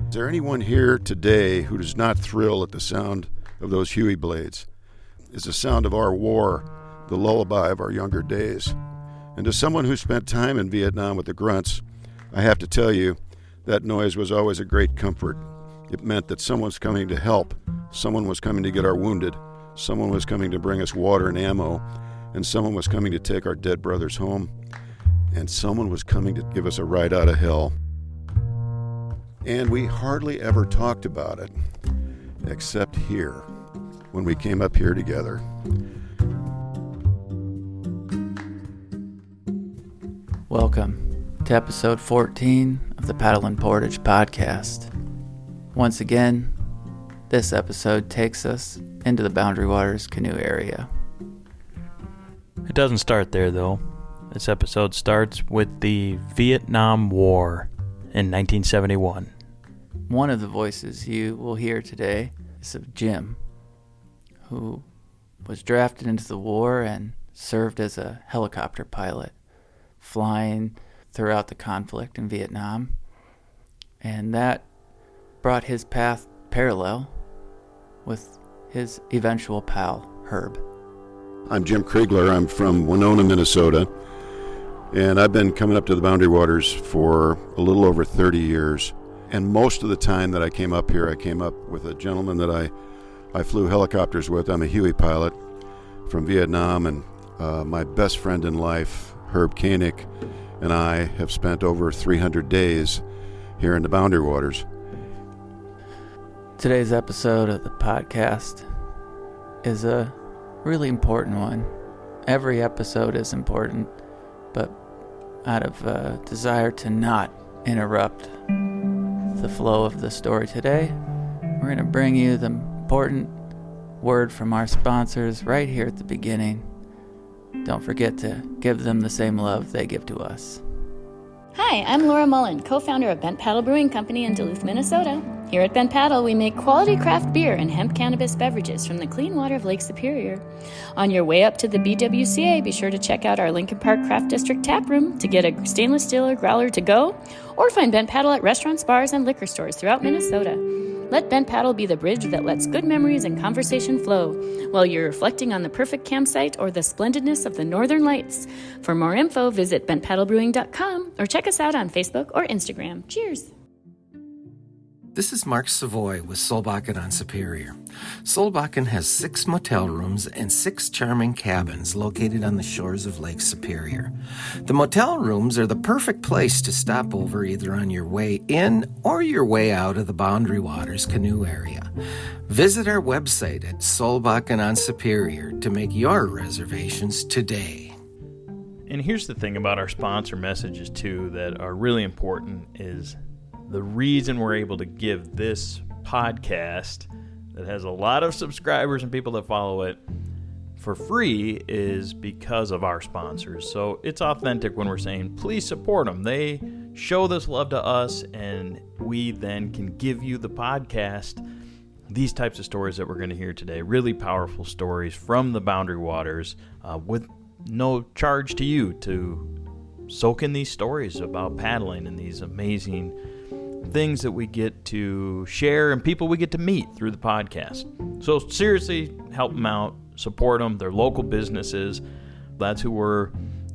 Is there anyone here today who does not thrill at the sound of those Huey blades? It's the sound of our war, the lullaby of our younger days. And to someone who spent time in Vietnam with the grunts, I have to tell you, that noise was always a great comfort. It meant that someone's coming to help, someone was coming to get our wounded, someone was coming to bring us water and ammo, and someone was coming to take our dead brothers home, and someone was coming to give us a ride out of hell. And we hardly ever talked about it, except here, when we came up here together. Welcome to episode 14 of the Paddle and Portage podcast. Once again, this episode takes us into the Boundary Waters Canoe area. It doesn't start there, though. This episode starts with the Vietnam War in 1971. One of the voices you will hear today is of Jim, who was drafted into the war and served as a helicopter pilot, flying throughout the conflict in Vietnam. And that brought his path parallel with his eventual pal, Herb. I'm Jim Crigler. I'm from Winona, Minnesota, and I've been coming up to the Boundary Waters for a little over 30 years. And most of the time that I came up here, I came up with a gentleman that I flew helicopters with. I'm a Huey pilot from Vietnam, and my best friend in life, Herb Koenig, and I have spent over 300 days here in the Boundary Waters. Today's episode of the podcast is a really important one. Every episode is important, but out of a desire to not interrupt the flow of the story today, we're going to bring you the important word from our sponsors right here at the beginning. Don't forget to give them the same love they give to us. Hi, I'm Laura Mullen, co-founder of Bent Paddle Brewing Company in Duluth, Minnesota. Here at Bent Paddle, we make quality craft beer and hemp cannabis beverages from the clean water of Lake Superior. On your way up to the BWCA, be sure to check out our Lincoln Park Craft District tap room to get a stainless steel or growler to go, or find Bent Paddle at restaurants, bars, and liquor stores throughout Minnesota. Let Bent Paddle be the bridge that lets good memories and conversation flow while you're reflecting on the perfect campsite or the splendidness of the Northern Lights. For more info, visit bentpaddlebrewing.com or check us out on Facebook or Instagram. Cheers! This is Mark Savoy with Solbakken on Superior. Solbakken has 6 motel rooms and 6 charming cabins located on the shores of Lake Superior. The motel rooms are the perfect place to stop over either on your way in or your way out of the Boundary Waters Canoe area. Visit our website at Solbakken on Superior to make your reservations today. And here's the thing about our sponsor messages, too, that are really important is the reason we're able to give this podcast that has a lot of subscribers and people that follow it for free is because of our sponsors. So it's authentic when we're saying, please support them. They show this love to us, and we then can give you the podcast these types of stories that we're going to hear today. Really powerful stories from the Boundary Waters with no charge to you to soak in these stories about paddling and these amazing things that we get to share and people we get to meet through the podcast. So seriously, help them out, support them. They're local businesses. That's who we're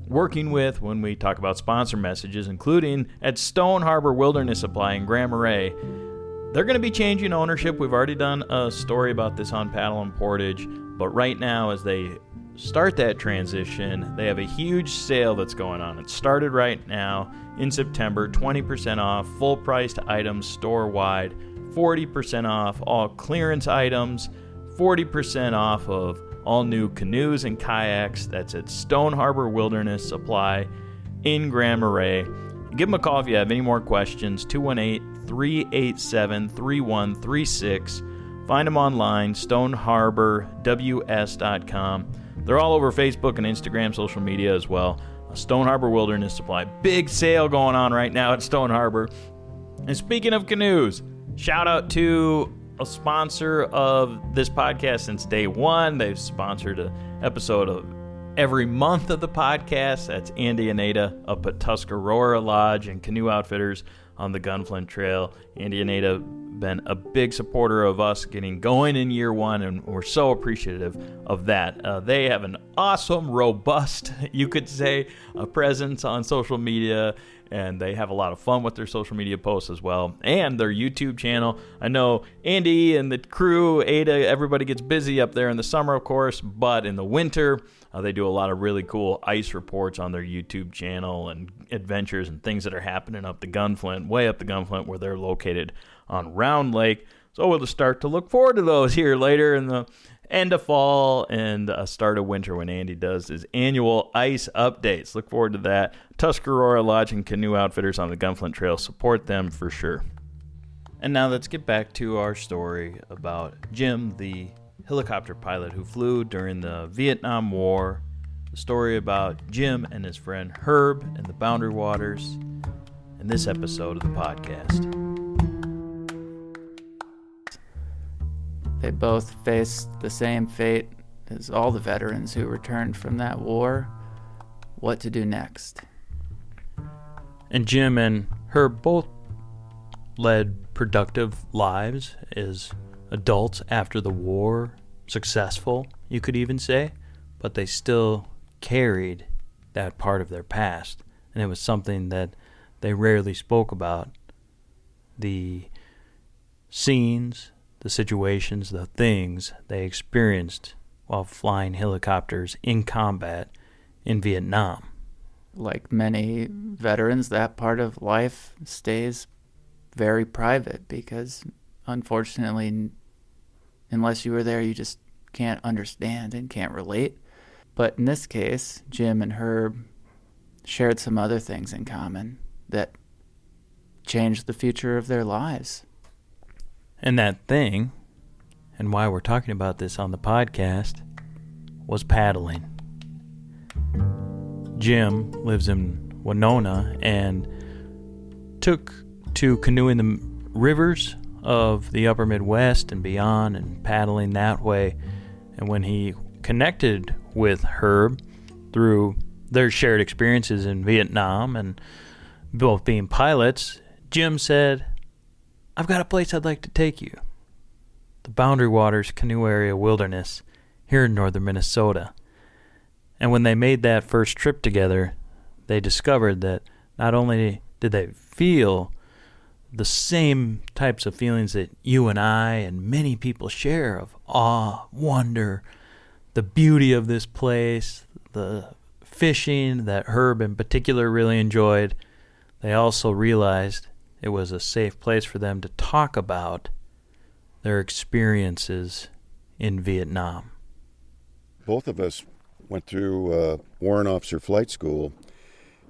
working with when we talk about sponsor messages, including at Stone Harbor Wilderness Supply in Grand Marais. They're going to be changing ownership. We've already done a story about this on Paddle and Portage, but right now as they start that transition, they have a huge sale that's going on. It started right now in September, 20% off, full priced items store-wide, 40% off all clearance items, 40% off of all new canoes and kayaks. That's at Stone Harbor Wilderness Supply in Grand Marais. Give them a call if you have any more questions, 218-387-3136. Find them online, stoneharborws.com. They're all over Facebook and Instagram, social media as well. Stone Harbor Wilderness Supply. Big sale going on right now at Stone Harbor. And speaking of canoes, shout out to a sponsor of this podcast since day one. They've sponsored an episode of every month of the podcast. That's Andy and Ada up at Tuscarora Lodge and Canoe Outfitters. on the Gunflint Trail. Andy and Ada been a big supporter of us getting going in year one, and we're so appreciative of that. They have an awesome, robust, you could say, presence on social media, and they have a lot of fun with their social media posts as well, and their YouTube channel. I know Andy and the crew, Ada, everybody gets busy up there in the summer, of course, but in the winter, they do a lot of really cool ice reports on their YouTube channel and adventures and things that are happening up the Gunflint, way up the Gunflint, where they're located on Round Lake. So we'll just start to look forward to those here later in the end of fall and start of winter when Andy does his annual ice updates. Look forward to that. Tuscarora Lodge and Canoe Outfitters on the Gunflint Trail. Support them for sure. And now let's get back to our story about Jim, the helicopter pilot who flew during the Vietnam War. The story about Jim and his friend Herb and the Boundary Waters in this episode of the podcast. They both faced the same fate as all the veterans who returned from that war. What to do next? And Jim and Herb both led productive lives as adults after the war, successful, you could even say, but they still carried that part of their past, and it was something that they rarely spoke about. The scenes, the situations, the things they experienced while flying helicopters in combat in Vietnam. Like many veterans, that part of life stays very private because, unfortunately, unless you were there, you just can't understand and can't relate. But in this case, Jim and Herb shared some other things in common that changed the future of their lives. And that thing, and why we're talking about this on the podcast, was paddling. Jim lives in Winona and took to canoeing the rivers of the upper Midwest and beyond and paddling that way. And when he connected with Herb through their shared experiences in Vietnam and both being pilots, Jim said, "I've got a place I'd like to take you. The Boundary Waters Canoe Area Wilderness here in northern Minnesota." And when they made that first trip together, they discovered that not only did they feel the same types of feelings that you and I and many people share of awe, wonder, the beauty of this place, the fishing that Herb in particular really enjoyed, they also realized it was a safe place for them to talk about their experiences in Vietnam. Both of us went through Warrant Officer Flight School,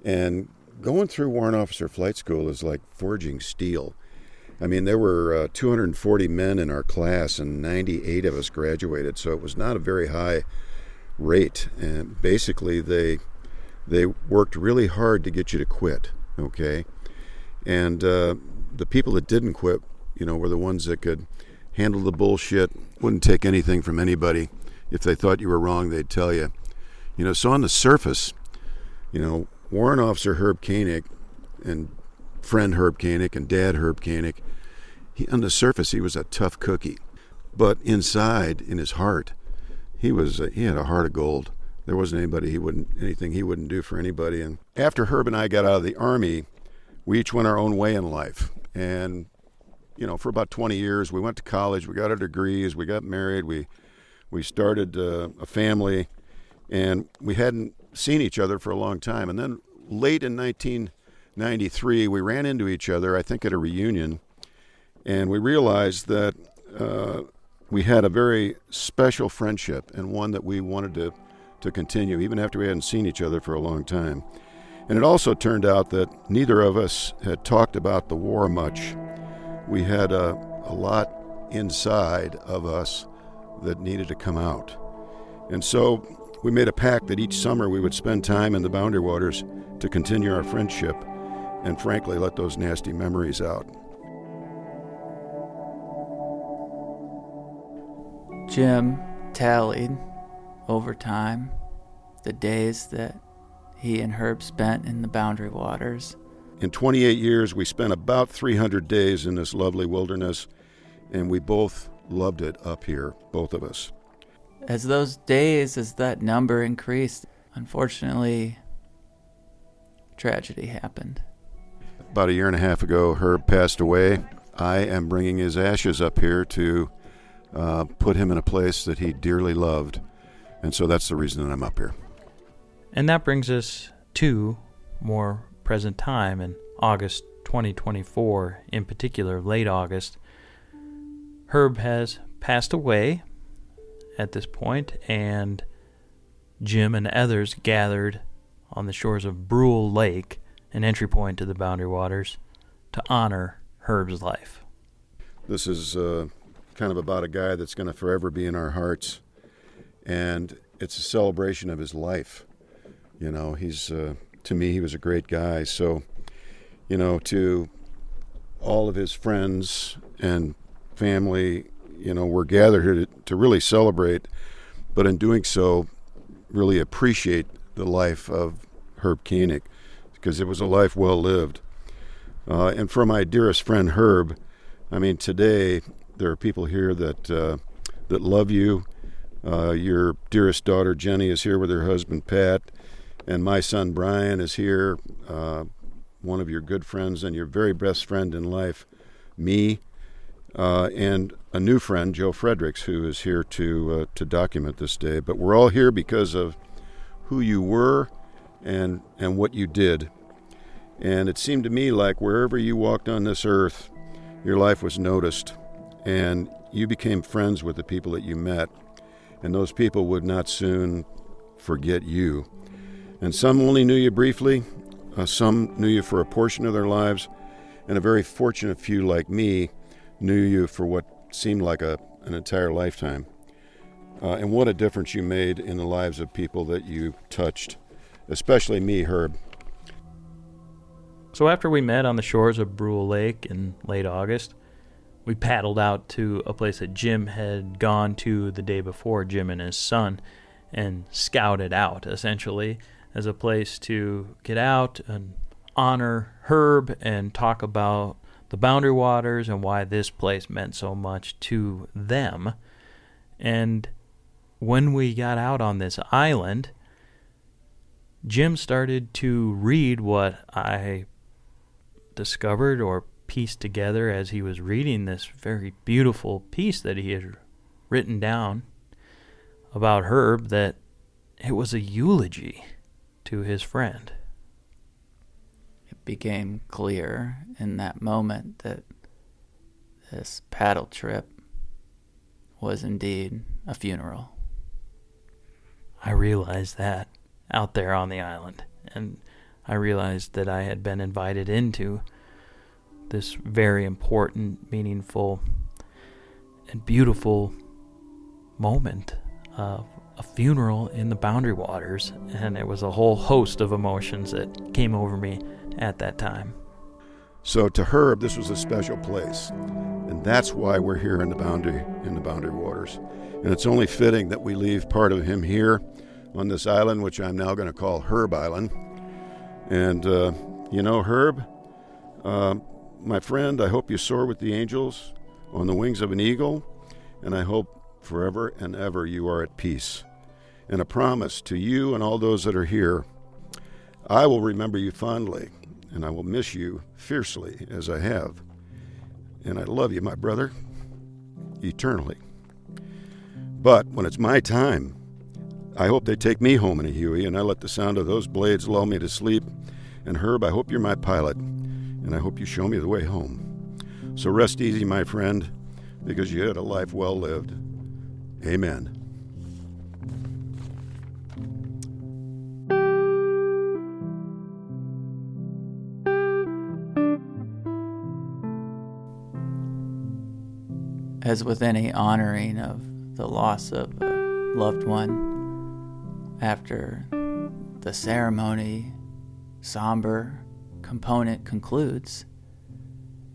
and going through Warrant Officer Flight School is like forging steel. I mean, there were 240 men in our class, and 98 of us graduated, so it was not a very high rate. And basically, they worked really hard to get you to quit, okay? And the people that didn't quit, were the ones that could handle the bullshit, wouldn't take anything from anybody. If they thought you were wrong, they'd tell you. So on the surface, Warrant Officer Herb Koenig and friend Herb Koenig and dad Herb Koenig, on the surface he was a tough cookie, but inside, in his heart, he had a heart of gold. There wasn't anything he wouldn't do for anybody. And after Herb and I got out of the Army, we each went our own way in life. And for about 20 years, we went to college, we got our degrees, we got married, we started a family, and we hadn't seen each other for a long time. And then late in 1993, we ran into each other, I think at a reunion, and we realized that we had a very special friendship and one that we wanted to continue, even after we hadn't seen each other for a long time. And it also turned out that neither of us had talked about the war much. We had a lot inside of us that needed to come out. And so we made a pact that each summer we would spend time in the Boundary Waters to continue our friendship and, frankly, let those nasty memories out. Jim tallied over time the days that he and Herb spent in the Boundary Waters. In 28 years, we spent about 300 days in this lovely wilderness, and we both loved it up here, both of us. As that number increased, unfortunately, tragedy happened. About a year and a half ago, Herb passed away. I am bringing his ashes up here to put him in a place that he dearly loved, and so that's the reason that I'm up here. And that brings us to more present time in August 2024, in particular, late August. Herb has passed away at this point, and Jim and others gathered on the shores of Brewing Lake, an entry point to the Boundary Waters, to honor Herb's life. This is kind of about a guy that's going to forever be in our hearts, and it's a celebration of his life. You know, to me, he was a great guy. So, you know, to all of his friends and family, you know, we're gathered here to really celebrate, but in doing so, really appreciate the life of Herb Koenig, because it was a life well lived. And for my dearest friend Herb, I mean, today there are people here that love you. Your dearest daughter Jenny is here with her husband Pat, and my son Brian is here, one of your good friends and your very best friend in life, me, and a new friend, Joe Fredericks, who is here to document this day. But we're all here because of who you were and what you did. And it seemed to me like wherever you walked on this earth, your life was noticed, and you became friends with the people that you met, and those people would not soon forget you. And some only knew you briefly, some knew you for a portion of their lives, and a very fortunate few like me knew you for what seemed like an entire lifetime. And what a difference you made in the lives of people that you touched, especially me, Herb. So after we met on the shores of Brewing Lake in late August, we paddled out to a place that Jim had gone to the day before, Jim and his son, and scouted out, essentially, as a place to get out and honor Herb and talk about the Boundary Waters and why this place meant so much to them. And when we got out on this island, Jim started to read what I discovered or pieced together as he was reading this very beautiful piece that he had written down about Herb, that it was a eulogy to his friend. It became clear in that moment that this paddle trip was indeed a funeral. I realized that out there on the island, and I realized that I had been invited into this very important, meaningful, and beautiful moment of a funeral in the Boundary Waters, and it was a whole host of emotions that came over me at that time. So to Herb, this was a special place, and that's why we're here in the Boundary Waters. And it's only fitting that we leave part of him here on this island, which I'm now going to call Herb Island. And you know, Herb, my friend, I hope you soar with the angels on the wings of an eagle, and I hope forever and ever you are at peace. And a promise to you and all those that are here, I will remember you fondly, and I will miss you fiercely as I have. And I love you, my brother, eternally. But when it's my time, I hope they take me home in a Huey, and I let the sound of those blades lull me to sleep. And Herb, I hope you're my pilot, and I hope you show me the way home. So rest easy, my friend, because you had a life well lived. Amen. As with any honoring of the loss of a loved one, after the ceremony, somber component concludes,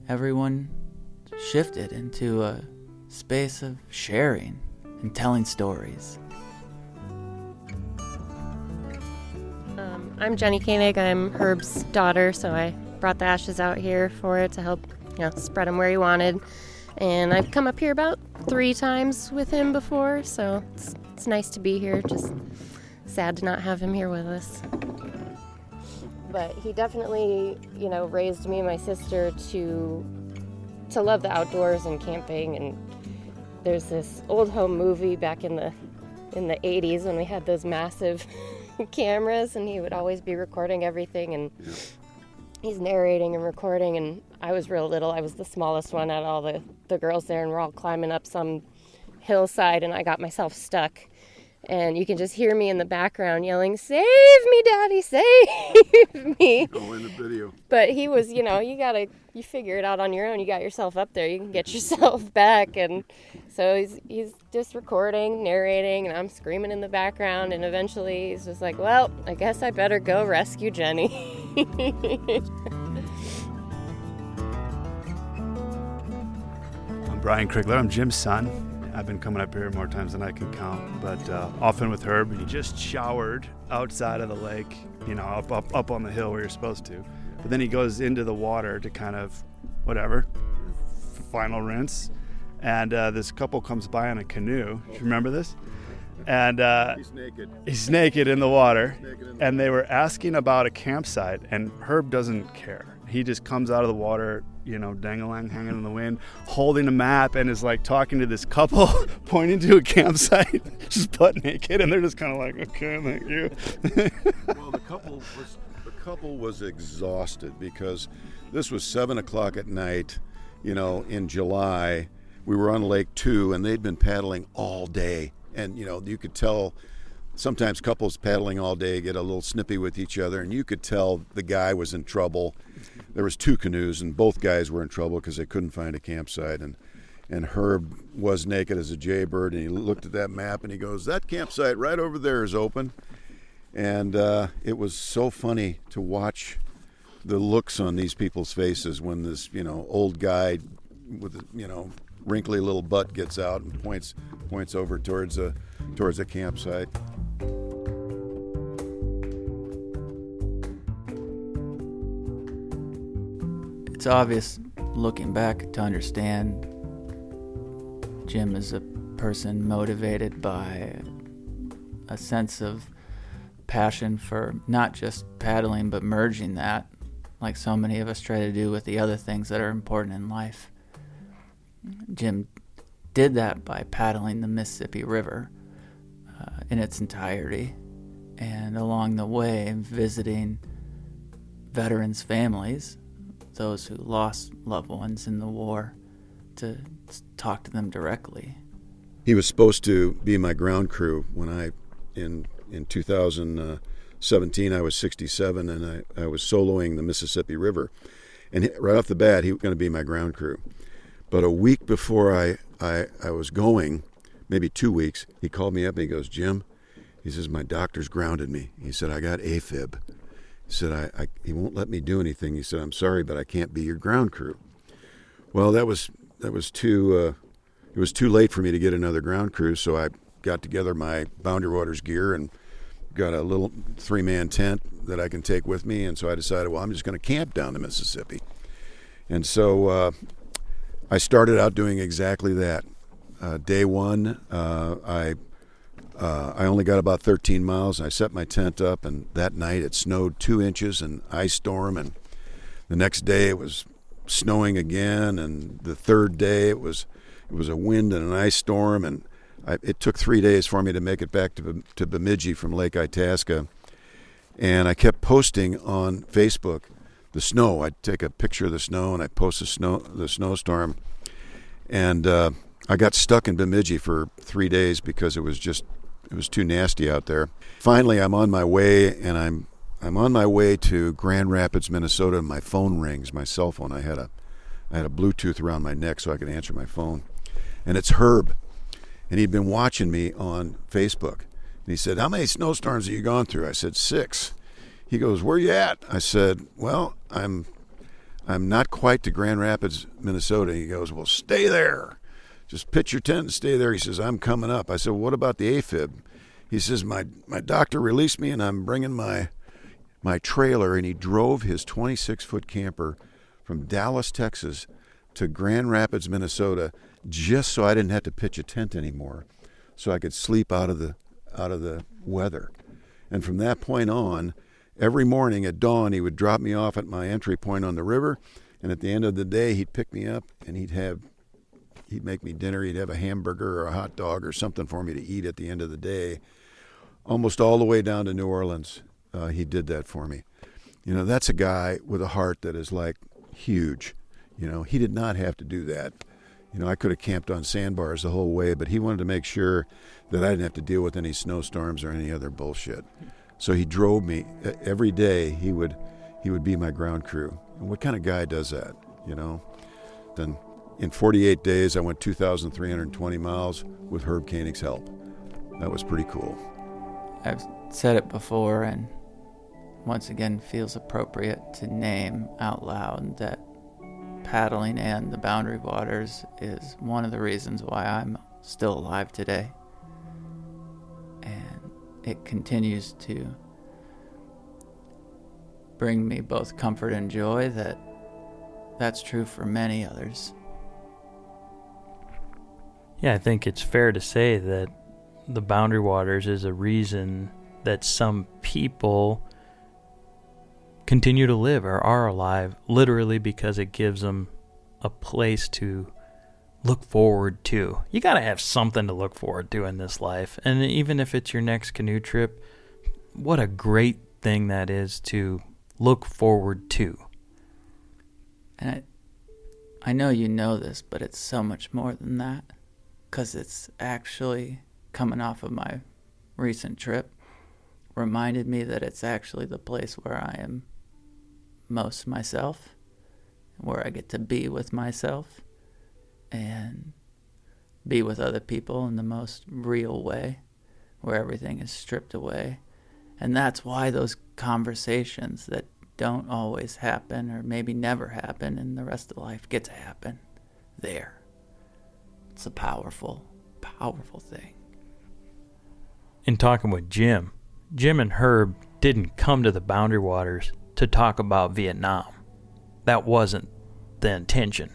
everyone shifted into a space of sharing and telling stories. I'm Jenny Koenig. I'm Herb's daughter, so I brought the ashes out here for it to help, spread them where he wanted. And I've come up here about 3 times with him before, so it's nice to be here. Just sad to not have him here with us. But he definitely, raised me and my sister to love the outdoors and camping. And there's this old home movie back in the 80s when we had those massive cameras, and he would always be recording everything, and he's narrating and recording. And I was real little. I was the smallest one out of all the girls there, and we're all climbing up some hillside, and I got myself stuck. And you can just hear me in the background yelling, "Save me, Daddy, save me." Oh, in the video. But he was, you figure it out on your own. You got yourself up there, you can get yourself back. And so he's just recording, narrating, and I'm screaming in the background. And eventually he's just like, well, I guess I better go rescue Jenny. I'm Brewing Crigler. I'm Jim's son. I've been coming up here more times than I can count, but often with Herb. He just showered outside of the lake, up on the hill where you're supposed to. But then he goes into the water to kind of, final rinse. And this couple comes by on a canoe. Do you remember this? And He's naked. He's naked in the water. And they were asking about a campsite, and Herb doesn't care. He just comes out of the water, dang-a-lang, hanging in the wind, holding a map, and is like talking to this couple, pointing to a campsite, just butt naked, and they're just kind of like, okay, thank you. Well, the couple was exhausted because this was 7 o'clock at night, in July. We were on Lake 2, and they'd been paddling all day, and you could tell. Sometimes couples paddling all day get a little snippy with each other, and you could tell the guy was in trouble. There was 2 canoes, and both guys were in trouble because they couldn't find a campsite. And Herb was naked as a jaybird, and he looked at that map, and he goes, "That campsite right over there is open." And it was so funny to watch the looks on these people's faces when this, old guy with, wrinkly little butt gets out and points over towards a campsite. It's obvious looking back to understand Jim is a person motivated by a sense of passion for not just paddling but merging that, like so many of us try to do with the other things that are important in life. Jim did that by paddling the Mississippi River in its entirety, and along the way visiting veterans' families, those who lost loved ones in the war, to talk to them directly. He was supposed to be my ground crew when in 2017, I was 67, and I was soloing the Mississippi River. And right off the bat, he was going to be my ground crew. But a week before I was going, maybe 2 weeks, he called me up and he goes, "Jim," he says, "my doctor's grounded me." He said, "I got AFib." He said, he won't let me do anything. He said, "I'm sorry, but I can't be your ground crew." Well, that was too it was too late for me to get another ground crew, so I got together my Boundary Waters gear and got a little 3-man tent that I can take with me. And so I decided, well, I'm just going to camp down the Mississippi. And so I started out doing exactly that. Day one, I only got about 13 miles, and I set my tent up, and that night it snowed 2 inches, and ice storm, and the next day it was snowing again, and the third day it was a wind and an ice storm, and it took 3 days for me to make it back to Bemidji from Lake Itasca. And I kept posting on Facebook the snow. I'd take a picture of the snow and I'd post the snowstorm. And I got stuck in Bemidji for 3 days because it was too nasty out there. Finally, I'm on my way, and I'm on my way to Grand Rapids, Minnesota, and my phone rings, my cell phone. I had a Bluetooth around my neck so I could answer my phone. And it's Herb. And he'd been watching me on Facebook. And he said, "How many snowstorms have you gone through?" I said, 6. He goes, "Where you at?" I said, "Well, I'm not quite to Grand Rapids, Minnesota." He goes, "Well, stay there. Just pitch your tent and stay there." He says, "I'm coming up." I said, "What about the AFib?" He says, my doctor released me, and I'm bringing my my trailer, and he drove his 26-foot camper from Dallas, Texas to Grand Rapids, Minnesota, just so I didn't have to pitch a tent anymore, so I could sleep out of the weather. And from that point on, every morning at dawn, he would drop me off at my entry point on the river, and at the end of the day, he'd pick me up, and he'd make me dinner. He'd have a hamburger or a hot dog or something for me to eat at the end of the day, almost all the way down to New Orleans. He did that for me. That's a guy with a heart that is like huge. He did not have to do that. I could have camped on sandbars the whole way, but he wanted to make sure that I didn't have to deal with any snowstorms or any other bullshit. So he drove me every day. He would be my ground crew. And what kind of guy does that? Then in 48 days, I went 2,320 miles with Herb Koenig's help. That was pretty cool. I've said it before, and once again feels appropriate to name out loud that paddling and the Boundary Waters is one of the reasons why I'm still alive today. And it continues to bring me both comfort and joy that's true for many others. Yeah, I think it's fair to say that the Boundary Waters is a reason that some people continue to live or are alive, literally because it gives them a place to look forward to. You got to have something to look forward to in this life. And even if it's your next canoe trip, what a great thing that is to look forward to. And I know you know this, but it's so much more than that, because it's actually coming off of my recent trip, reminded me that it's actually the place where I am most myself, where I get to be with myself and be with other people in the most real way, where everything is stripped away. And that's why those conversations that don't always happen, or maybe never happen in the rest of life, get to happen there. It's a powerful, powerful thing. In talking with Jim and Herb didn't come to the Boundary Waters to talk about Vietnam. That wasn't the intention.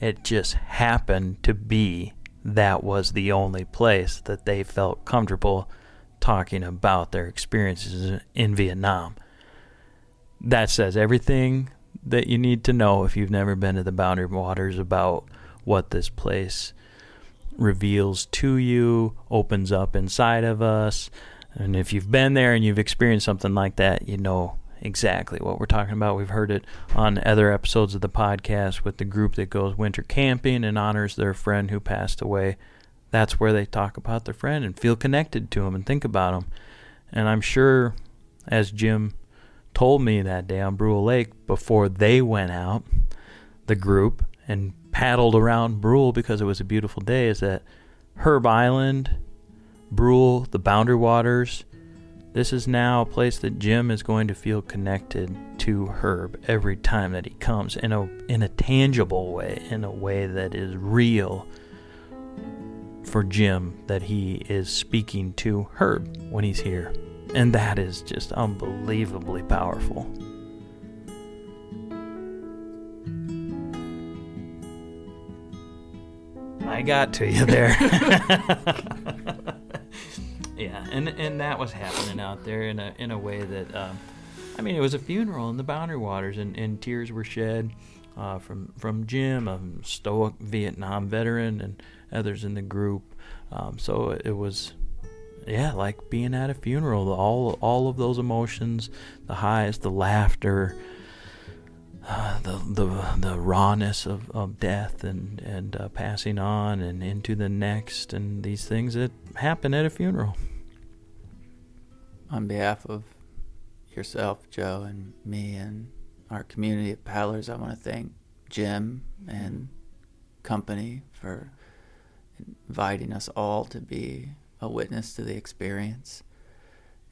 It just happened to be that was the only place that they felt comfortable talking about their experiences in Vietnam. That says everything that you need to know if you've never been to the Boundary Waters about what this place reveals to you, opens up inside of us. And if you've been there and you've experienced something like that, you know exactly what we're talking about. We've heard it on other episodes of the podcast with the group that goes winter camping and honors their friend who passed away. That's where they talk about their friend and feel connected to him and think about him. And I'm sure, as Jim told me that day on Brule Lake, before they went out, the group, and paddled around Brule because it was a beautiful day, is that Herb Island, Brule, the Boundary Waters, this is now a place that Jim is going to feel connected to Herb every time that he comes in a tangible way, in a way that is real for Jim, that he is speaking to Herb when he's here. And that is just unbelievably powerful. I got to you there. Yeah, and that was happening out there in a way that, it was a funeral in the Boundary Waters, and tears were shed from Jim, a stoic Vietnam veteran, and others in the group. So it was, like being at a funeral. All of those emotions, the highs, the laughter, the rawness of death and passing on and into the next, and these things that happen at a funeral. On behalf of yourself, Joe, and me and our community of paddlers, I want to thank Jim and company for inviting us all to be a witness to the experience,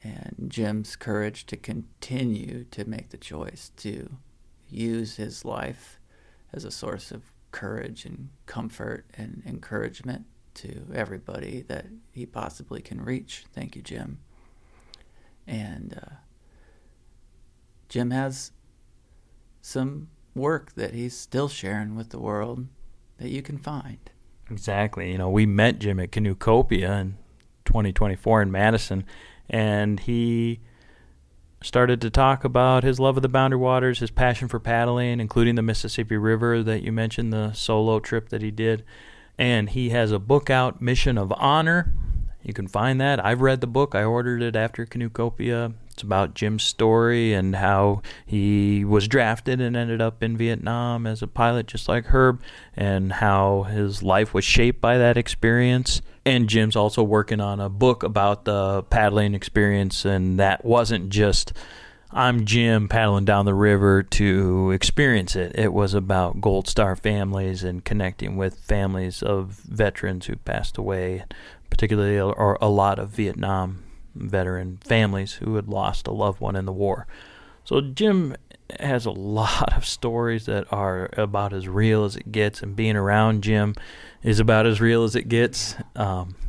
and Jim's courage to continue to make the choice to use his life as a source of courage and comfort and encouragement to everybody that he possibly can reach. Thank you, Jim. And Jim has some work that he's still sharing with the world that you can find. Exactly. You know, we met Jim at Canoecopia in 2024 in Madison, and he started to talk about his love of the Boundary Waters, his passion for paddling, including the Mississippi River that you mentioned, the solo trip that he did. And he has a book out, Mission of Honor. You can find that. I've read the book. I ordered it after Canoecopia. It's about Jim's story and how he was drafted and ended up in Vietnam as a pilot just like Herb, and how his life was shaped by that experience. And Jim's also working on a book about the paddling experience, and that wasn't just I'm Jim paddling down the river to experience it. It was about Gold Star families and connecting with families of veterans who passed away, particularly a lot of Vietnam veteran families who had lost a loved one in the war. So Jim has a lot of stories that are about as real as it gets, and being around Jim is about as real as it gets.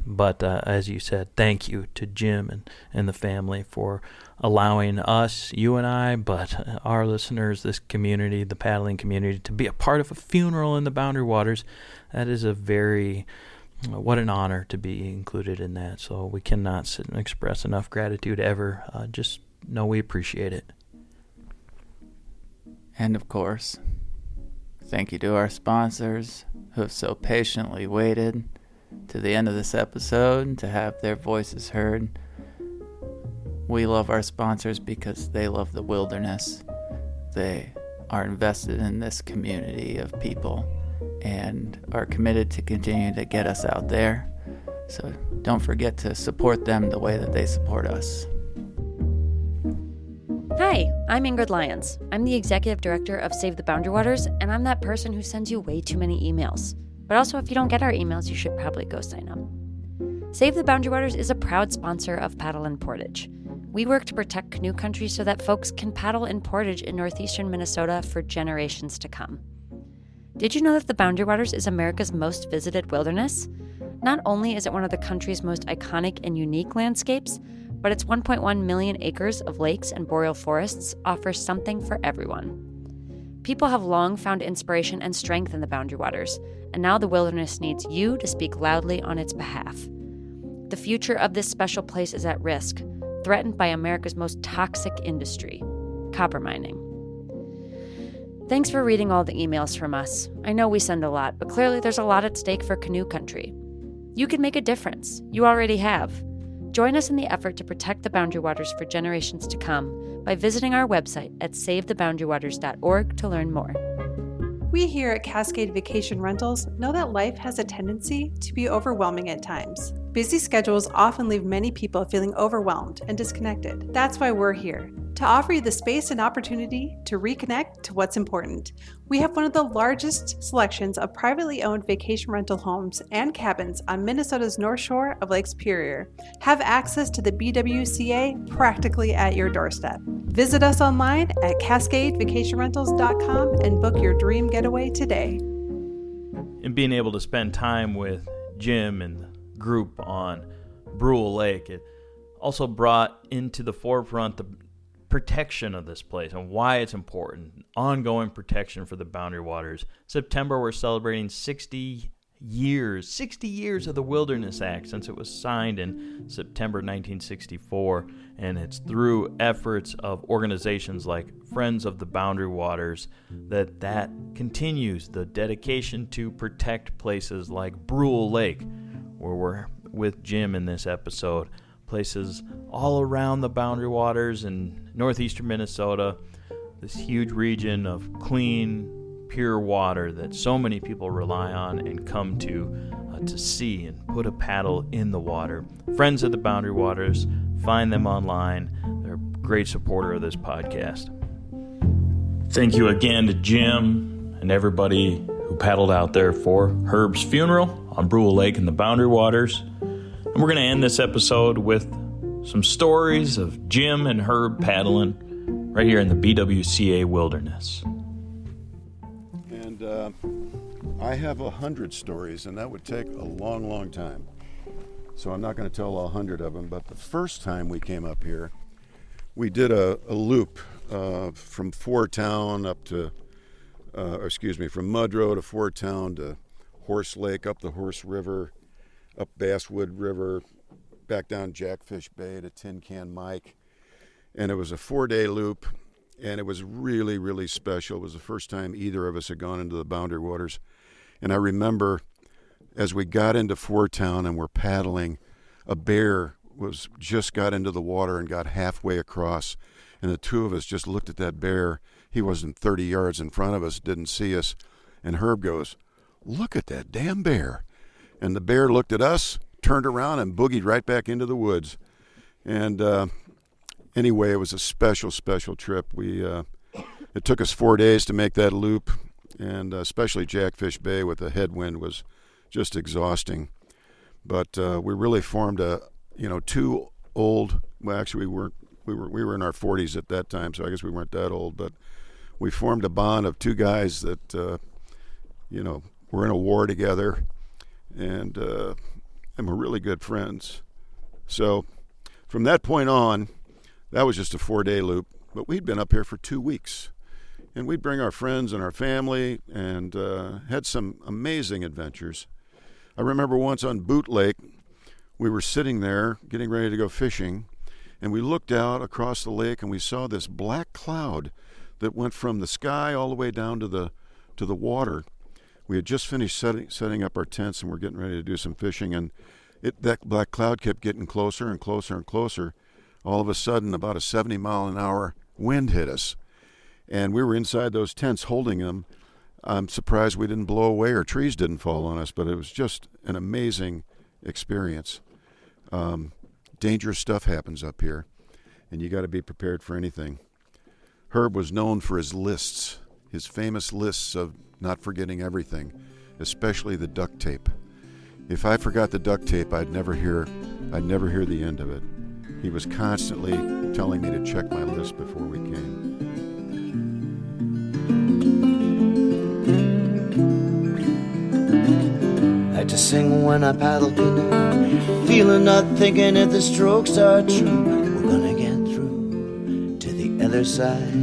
But as you said, thank you to Jim and the family for allowing us, you and I, but our listeners, this community, the paddling community, to be a part of a funeral in the Boundary Waters. That is what an honor to be included in that. So we cannot sit and express enough gratitude ever. Just know we appreciate it. And of course, thank you to our sponsors who have so patiently waited to the end of this episode to have their voices heard. We love our sponsors because they love the wilderness. They are invested in this community of people and are committed to continue to get us out there. So don't forget to support them the way that they support us. Hi, I'm Ingrid Lyons. I'm the Executive Director of Save the Boundary Waters, and I'm that person who sends you way too many emails. But also, if you don't get our emails, you should probably go sign up. Save the Boundary Waters is a proud sponsor of Paddle in Portage. We work to protect canoe country so that folks can paddle in Portage in northeastern Minnesota for generations to come. Did you know that the Boundary Waters is America's most visited wilderness? Not only is it one of the country's most iconic and unique landscapes, but its 1.1 million acres of lakes and boreal forests offers something for everyone. People have long found inspiration and strength in the Boundary Waters, and now the wilderness needs you to speak loudly on its behalf. The future of this special place is at risk, threatened by America's most toxic industry, copper mining. Thanks for reading all the emails from us. I know we send a lot, but clearly there's a lot at stake for canoe country. You can make a difference. You already have. Join us in the effort to protect the Boundary Waters for generations to come by visiting our website at savetheboundarywaters.org to learn more. We here at Cascade Vacation Rentals know that life has a tendency to be overwhelming at times. Busy schedules often leave many people feeling overwhelmed and disconnected. That's why we're here, to offer you the space and opportunity to reconnect to what's important. We have one of the largest selections of privately owned vacation rental homes and cabins on Minnesota's North Shore of Lake Superior. Have access to the BWCA practically at your doorstep. Visit us online at cascadevacationrentals.com and book your dream getaway today. And being able to spend time with Jim and the group on Brewing Lake, it also brought into the forefront the protection of this place and why it's important. Ongoing protection for the Boundary Waters. September, we're celebrating 60 years of the Wilderness Act since it was signed in September 1964, and it's through efforts of organizations like Friends of the Boundary Waters that continues the dedication to protect places like Brewing Lake, where we're with Jim in this episode. Places all around the Boundary Waters in northeastern Minnesota, this huge region of clean, pure water that so many people rely on and come to see and put a paddle in the water. Friends of the Boundary Waters, find them online. They're a great supporter of this podcast. Thank you again to Jim and everybody who paddled out there for Herb's funeral on Brewing Lake in the Boundary Waters. And we're going to end this episode with some stories of Jim and Herb paddling right here in the BWCA wilderness. And I have 100 stories, and that would take a long, long time. So I'm not going to tell all 100 of them, but the first time we came up here, we did a loop from Fort Town up to, from Mudrow to Fort Town to Horse Lake, up the Horse River, up Basswood River, back down Jackfish Bay to Tin Can Mike. And it was a 4-day loop, and it was really, really special. It was the first time either of us had gone into the Boundary Waters. And I remember as we got into Fort Town and were paddling, a bear just got into the water and got halfway across. And the two of us just looked at that bear. He wasn't 30 yards in front of us, didn't see us. And Herb goes, "Look at that damn bear." And the bear looked at us, turned around, and boogied right back into the woods. And anyway, it was a special, special trip. It took us 4 days to make that loop, and especially Jackfish Bay with the headwind was just exhausting. But we really formed two old. Well, actually, we were in our 40s at that time, so I guess we weren't that old. But we formed a bond of two guys that were in a war together, and we're really good friends. So from that point on, that was just a 4-day loop. But we'd been up here for 2 weeks, and we'd bring our friends and our family, and had some amazing adventures. I remember once on Boot Lake, we were sitting there getting ready to go fishing, and we looked out across the lake and we saw this black cloud that went from the sky all the way down to the water. We had just finished setting up our tents and we're getting ready to do some fishing, and that black cloud kept getting closer and closer and closer. All of a sudden, about a 70-mile-an-hour wind hit us, and we were inside those tents holding them. I'm surprised we didn't blow away or trees didn't fall on us, but it was just an amazing experience. Dangerous stuff happens up here, and you got to be prepared for anything. Herb was known for his lists, his famous lists of not forgetting everything, especially the duct tape. If I forgot the duct tape, I'd never hear the end of it. He was constantly telling me to check my list before we came. I like to sing when I paddle canoe, feeling, not thinking if the strokes are true. We're gonna get through to the other side.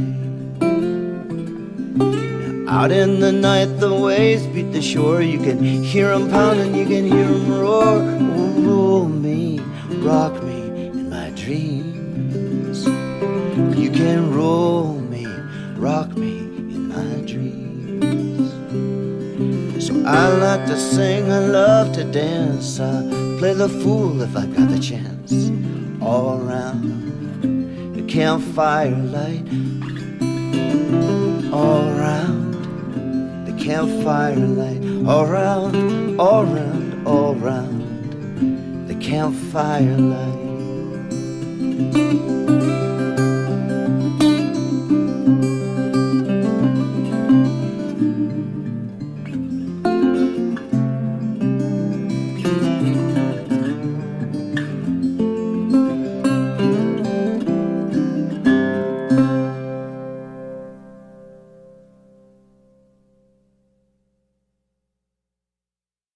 Out in the night, the waves beat the shore. You can hear them pounding, you can hear them roar. Oh, roll me, rock me in my dreams. You can roll me, rock me in my dreams. So I like to sing, I love to dance. I play the fool if I got the chance. All around the campfire light, all around the campfire light, all round, all round, all round the campfire light.